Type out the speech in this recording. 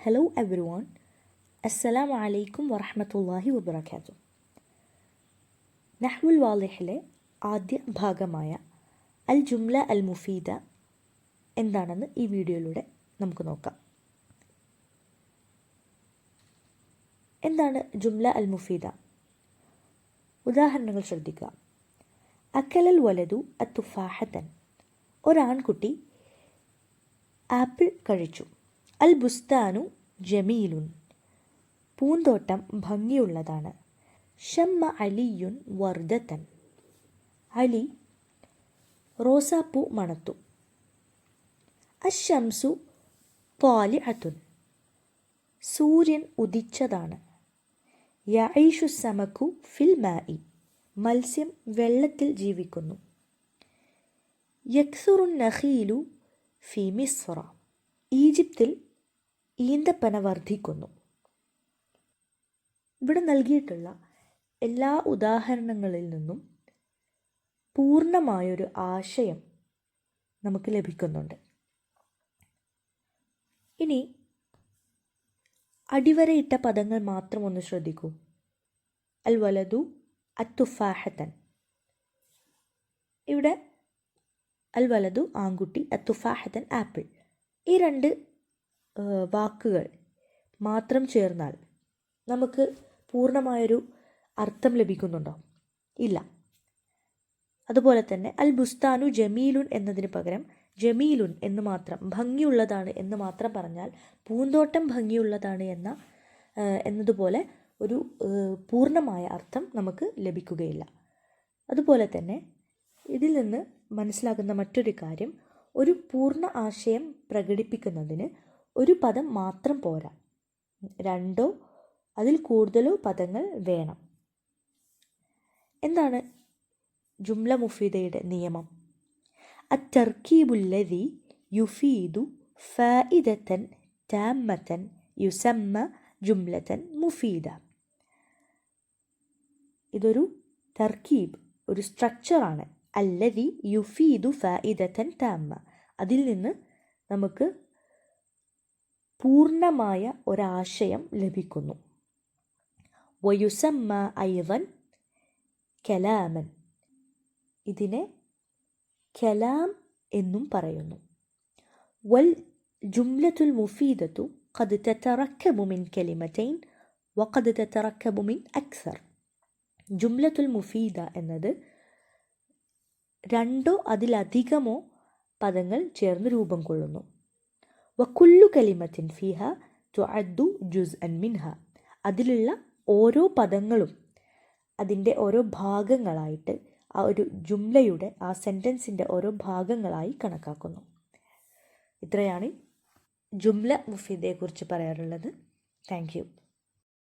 Hello everyone. Assalamu alaikum wa rahmatullahi wa barakatuh. നഹ്വുൽ വാളിഹിലെ ആദ്യ ഭാഗമായ അൽ ജുംല അൽ മുഫീദ എന്താണെന്ന് ഈ വീഡിയോയിലൂടെ നമുക്ക് നോക്കാം. എന്താണ് ജുംല അൽ മുഫീദ? ഉദാഹരണങ്ങൾ ശ്രദ്ധിക്കുക. അക്കലൽ വലതു അത്തുഫാഹത്തൻ, ഒരാൺകുട്ടി ആപ്പിൾ കഴിച്ചു. അൽ ബുസ്താനു ജമീലുൻ, പൂന്തോട്ടം ഭംഗിയുള്ളതാണ്. ഷമ്മ അലിയുൻ വർദത്തൻ, അലി റോസാപ്പൂ മണത്തു. അശംസു ത്വാലിഅത്തുൻ, സൂര്യൻ ഉദിച്ചതാണ്. യഈഷു സമക്കു ഫിൽ മാഇ, മത്സ്യം വെള്ളത്തിൽ ജീവിക്കുന്നു. യക്സുറു നഖീലു ഫി മിസ്ര, ഈജിപ്തിൽ ഈന്തപ്പന വർദ്ധിക്കുന്നു. ഇവിടെ നൽകിയിട്ടുള്ള എല്ലാ ഉദാഹരണങ്ങളിൽ നിന്നും പൂർണ്ണമായൊരു ആശയം നമുക്ക് ലഭിക്കുന്നുണ്ട്. ഇനി അടിവരയിട്ട പദങ്ങൾ മാത്രം ഒന്ന് ശ്രദ്ധിക്കൂ. അൽ വലതു അത്തുഫാഹത്തൻ, ഇവിടെ അൽ വലതു ആൺകുട്ടി, അത്തുഫാഹത്തൻ ആപ്പിൾ. ഈ രണ്ട് വാക്കുകൾ മാത്രം ചേർന്നാൽ നമുക്ക് പൂർണ്ണമായൊരു അർത്ഥം ലഭിക്കുന്നുണ്ടോ? ഇല്ല. അതുപോലെ തന്നെ അൽ ബുസ്താനു ജമീലുൻ എന്നതിന് പകരം ജമീലുൻ എന്ന് മാത്രം, ഭംഗിയുള്ളതാണ് എന്ന് മാത്രം പറഞ്ഞാൽ പൂന്തോട്ടം ഭംഗിയുള്ളതാണ് എന്നതുപോലെ ഒരു പൂർണ്ണമായ അർത്ഥം നമുക്ക് ലഭിക്കുകയില്ല. അതുപോലെ തന്നെ ഇതിൽ നിന്ന് മനസ്സിലാകുന്ന മറ്റൊരു കാര്യം, ഒരു പൂർണ്ണ ആശയം പ്രകടിപ്പിക്കുന്നതിന് ഒരു പദം മാത്രം പോരാ, രണ്ടോ അതിൽ കൂടുതലോ പദങ്ങൾ വേണം. എന്താണ് ജുംല മുഫീദയുടെ നിയമം? അത്തർക്കീബുല്ലദി യുഫീദു ഫായിദതൻ താമ്മതൻ യുസമ്മ ജുംലതൻ മുഫീദ. ഇതൊരു തർക്കീബ്, ഒരു സ്ട്രക്ചറാണ്. അല്ലദി യുഫീദു ഫായിദതൻ താമ്മ, അതിൽ നിന്ന് നമുക്ക് പൂർണ്ണമായ ഒരാശയം ലഭിക്കുന്നു. വയുസമ്മ ഐവൻ കലാമൻ, ഇതിനെ കലാം എന്നും പറയുന്നു. വൽ ജുംലത്തുൽ മുഫീദത്തു ഖദ് തതറക്കബു മിൻ കലിമതൈൻ വഖദ് തതറക്കബു മിൻ അക്സർ. ജുംലത്തുൽ മുഫീദ എന്നത് രണ്ടോ അതിലധികമോ പദങ്ങൾ ചേർന്ന് രൂപം കൊള്ളുന്നു. വകുല്ലു കലിമത്തിൻ ഫിഹ തുഅദ്ദു ജുസ്അൻ മിൻഹ, അതിലുള്ള ഓരോ പദങ്ങളും അതിൻ്റെ ഓരോ ഭാഗങ്ങളായിട്ട് ആ ഒരു ജുംലയുടെ, ആ സെൻറ്റൻസിൻ്റെ ഓരോ ഭാഗങ്ങളായി കണക്കാക്കുന്നു. ഇത്രയാണ് ജുംല മുഫീദയെക്കുറിച്ച് പറയാറുള്ളത്. Thank you.